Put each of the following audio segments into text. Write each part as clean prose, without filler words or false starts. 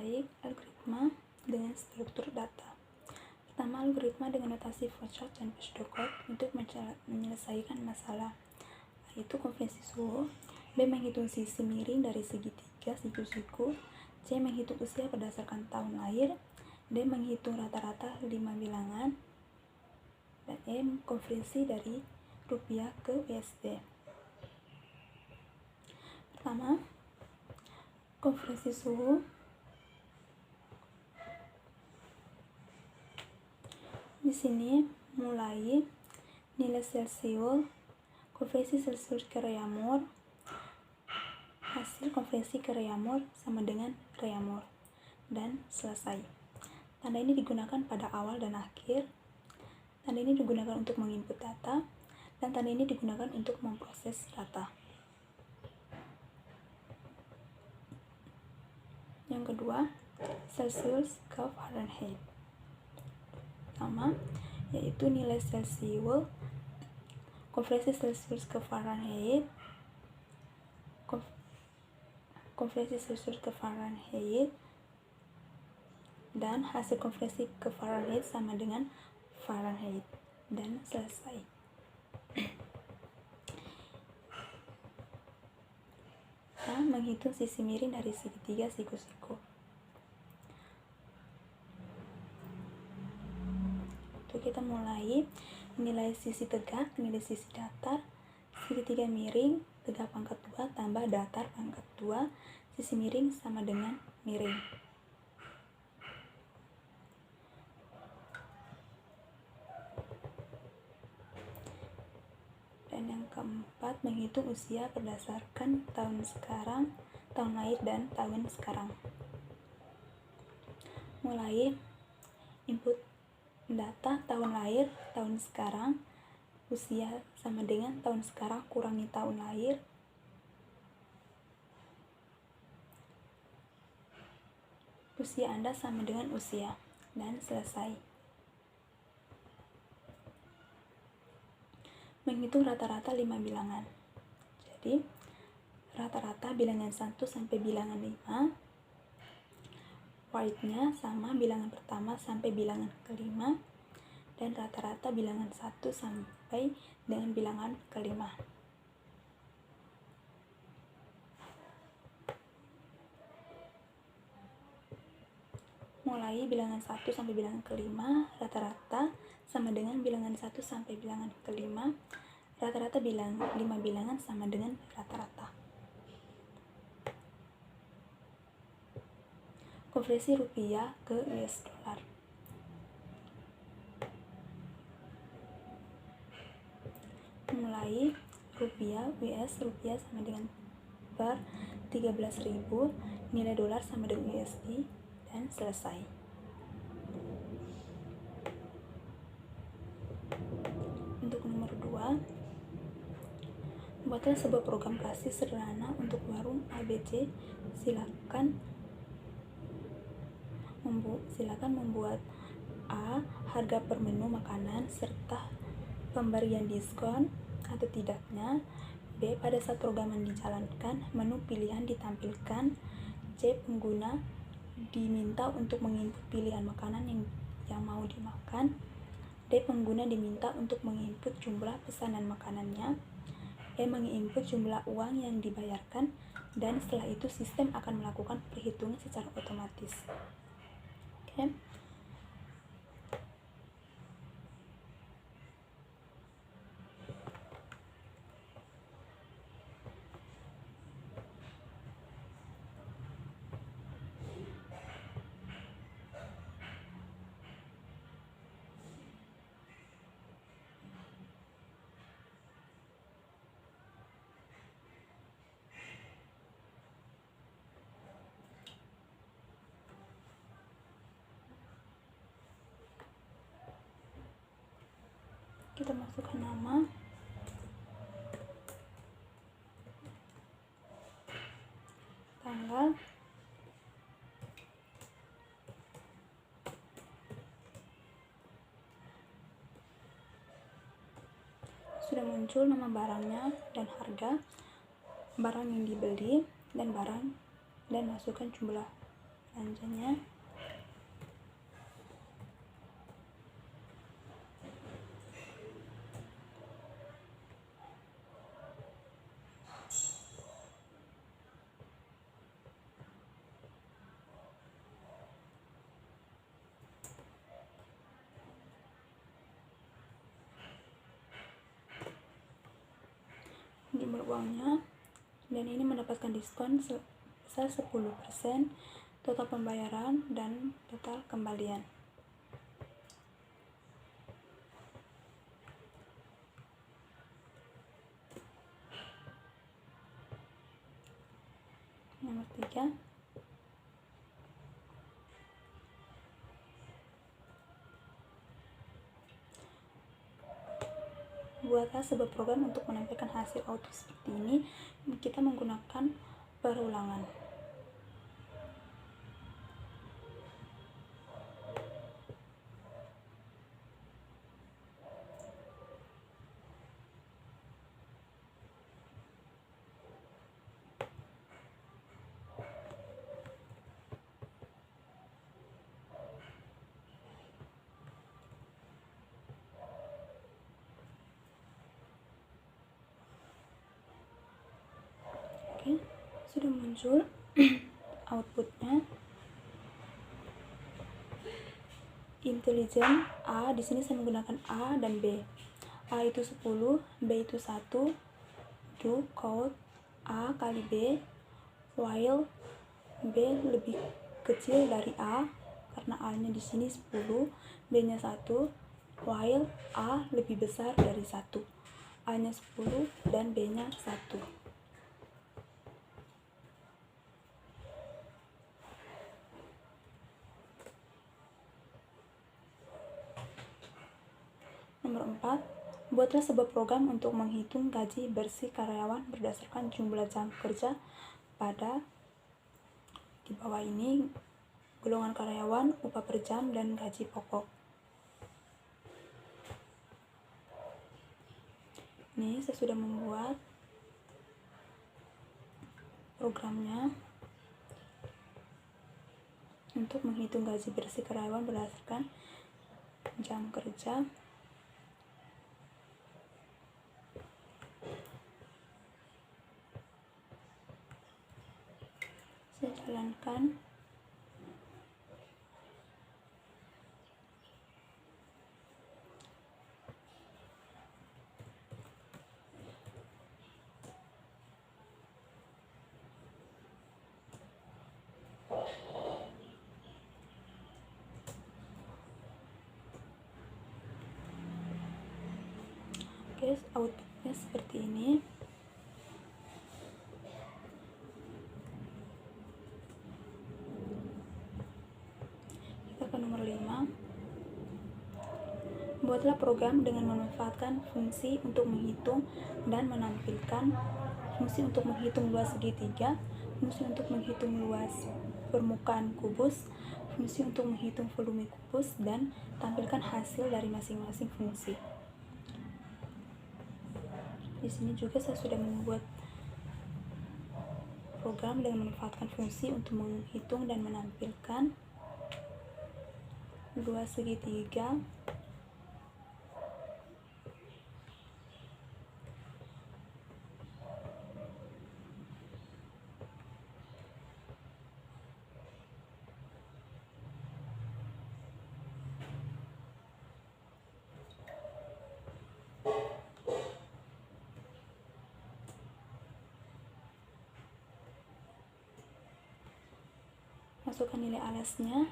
baik algoritma dengan struktur data. Pertama, algoritma dengan notasi flowchart dan pseudocode untuk menyelesaikan masalah, yaitu konvensi suhu. B. Menghitung sisi miring dari segitiga siku-siku. C. Menghitung usia berdasarkan tahun lahir. D. Menghitung rata-rata 5 bilangan. Dan E. Konversi dari rupiah ke USD. Pertama, konversi suhu. Di sini mulai nilai Celsius, konversi Celsius ke Reaumur, hasil konversi ke Reaumur sama dengan Reaumur, dan selesai. Tanda ini digunakan pada awal dan akhir. Tanda ini digunakan untuk menginput data, dan tanda ini digunakan untuk memproses data. Yang kedua, Celsius ke Fahrenheit. Pertama, yaitu nilai Celsius, konversi Celsius ke Fahrenheit, konversi Celsius ke Fahrenheit, dan hasil konversi ke Fahrenheit sama dengan Fahrenheit, dan selesai. Nah, menghitung sisi miring dari segitiga siku-siku. Kita mulai nilai sisi tegak, nilai sisi datar, segitiga miring, tegak pangkat 2 tambah datar pangkat 2, sisi miring sama dengan miring. Dan yang keempat, menghitung usia berdasarkan tahun sekarang, tahun lahir, dan tahun sekarang. Mulai input data tahun lahir, tahun sekarang, usia sama dengan tahun sekarang kurangi tahun lahir, usia Anda sama dengan usia, dan selesai. Menghitung rata-rata 5 bilangan. Jadi, rata-rata bilangan 1 sampai bilangan 5, white-nya sama bilangan pertama sampai bilangan kelima, dan rata-rata bilangan 1 sampai dengan bilangan kelima. Mulai bilangan 1 sampai bilangan kelima, rata-rata sama dengan bilangan 1 sampai bilangan kelima, rata-rata 5 bilangan sama dengan rata-rata. Konversi rupiah ke US dollar. Mulai rupiah US, rupiah sama dengan per 13.000, nilai dolar sama dengan USD, dan selesai. Untuk nomor 2, buatlah sebuah program kasih sederhana untuk warung ABC. Silakan membuat A. Harga per menu makanan serta pemberian diskon atau tidaknya. B. Pada saat program dijalankan, menu pilihan ditampilkan. C. Pengguna diminta untuk menginput pilihan makanan yang mau dimakan. D. Pengguna diminta untuk menginput jumlah pesanan makanannya. E. Menginput jumlah uang yang dibayarkan, dan setelah itu sistem akan melakukan perhitungan secara otomatis. Oke. Kita masukkan nama, tanggal, sudah muncul nama barangnya dan harga barang yang dibeli dan masukkan jumlah Selanjutnya jumlah uangnya, dan ini mendapatkan diskon sebesar 10% total pembayaran dan total kembalian. Nomor 3, buatlah sebuah program untuk menampilkan hasil auto seperti ini. Kita menggunakan perulangan. Oke, sudah muncul outputnya. Intelligent A, di sini saya menggunakan A dan B. A itu 10, B itu 1. Do code A kali B while B lebih kecil dari A, karena A-nya di sini 10, B-nya 1, while A lebih besar dari 1. A-nya 10 dan B-nya 1. Nomor 4, buatlah sebuah program untuk menghitung gaji bersih karyawan berdasarkan jumlah jam kerja pada di bawah ini golongan karyawan, upah per jam, dan gaji pokok. Ini saya sudah membuat programnya untuk menghitung gaji bersih karyawan berdasarkan jam kerja. Saya jalankan. Oke, outputnya seperti ini. Kita ke nomor 5. Buatlah program dengan memanfaatkan fungsi untuk menghitung dan menampilkan fungsi untuk menghitung luas segitiga, fungsi untuk menghitung luas permukaan kubus, fungsi untuk menghitung volume kubus, dan tampilkan hasil dari masing-masing fungsi. Di sini juga saya sudah membuat program dengan memanfaatkan fungsi untuk menghitung dan menampilkan luas segitiga, masukkan nilai alasnya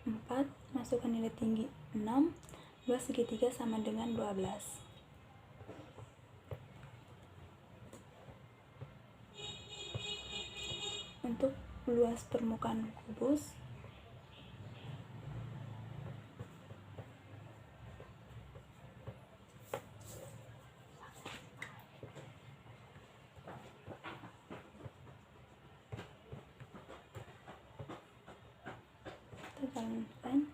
4, masukkan nilai tinggi 6, luas segitiga sama dengan 12. Untuk luas permukaan kubus, kita jalankan.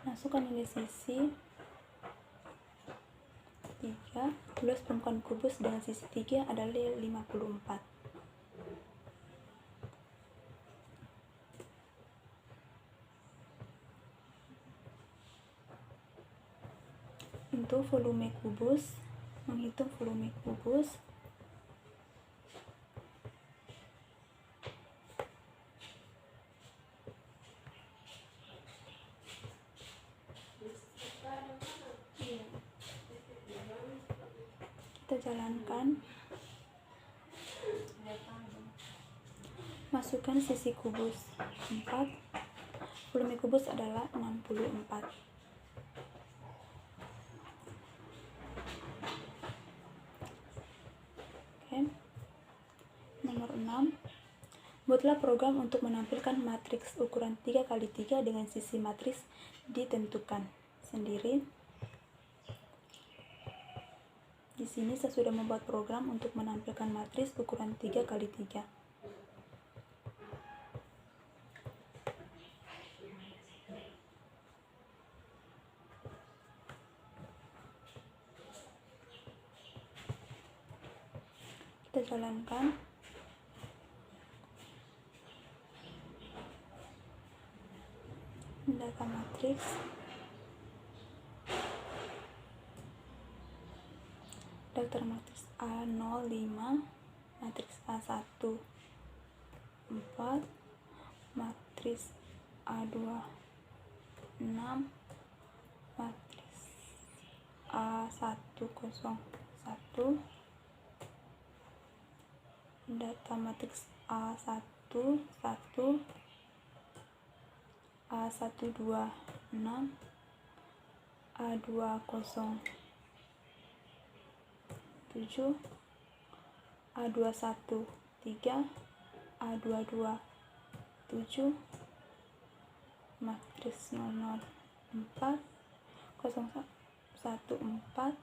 Masukkan nilai sisi 3, luas permukaan kubus dengan sisi 3 adalah 54. menghitung volume kubus. Kita jalankan. Masukkan sisi kubus 4. Volume kubus adalah 64. Nomor 6. Buatlah program untuk menampilkan matriks ukuran 3x3 dengan sisi matriks ditentukan sendiri. Di sini saya sudah membuat program untuk menampilkan matriks ukuran 3x3. Kita jalankan. Data matriks. Daftar matriks A05, matriks A1 4, matriks A2 6, matriks A101, data matriks A11, A126, A207, A213, A227, matriks 004, 014,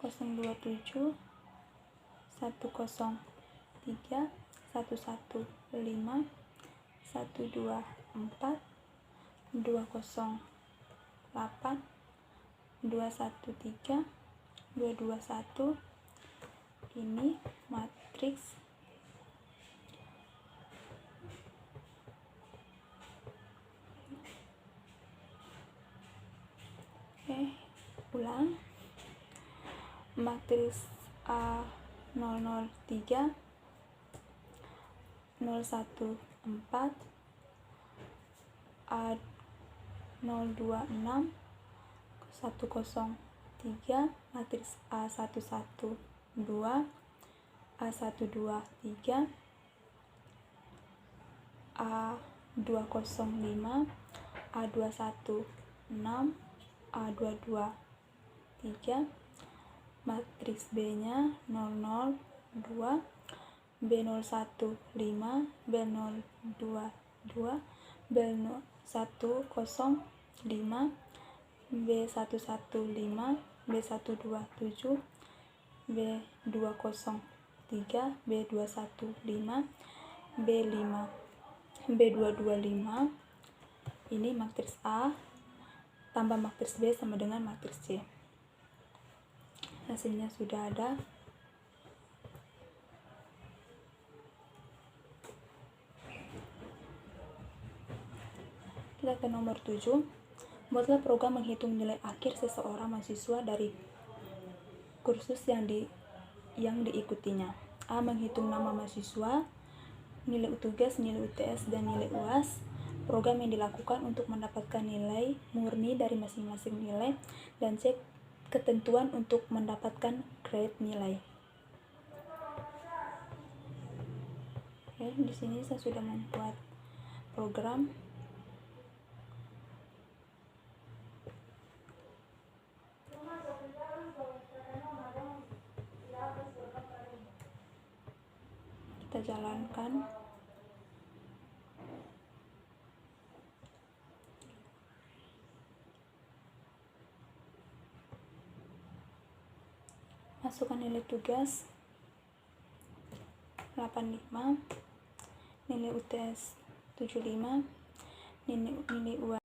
027, 103, 115, 124, 208, 213, 221. Ini matriks ulang. Matriks A003, 014, A026, 103, matriks A112, A123, A205, A216, A223, matriks B-nya 002, B015, B022, B105, B115, B127, B203, B215, B5, B225. Ini matriks A tambah matriks B sama dengan matriks C. Hasilnya sudah ada. Kita ke nomor 7. Buatlah program menghitung nilai akhir seseorang mahasiswa dari kursus yang diikutinya. A. Menghitung nama mahasiswa, nilai tugas, nilai UTS, dan nilai UAS. Program yang dilakukan untuk mendapatkan nilai murni dari masing-masing nilai. Dan C. Ketentuan untuk mendapatkan grade nilai. Di sini saya sudah membuat program. Kita jalankan. Masukkan nilai tugas 85, nilai UTS 75, nilai UAS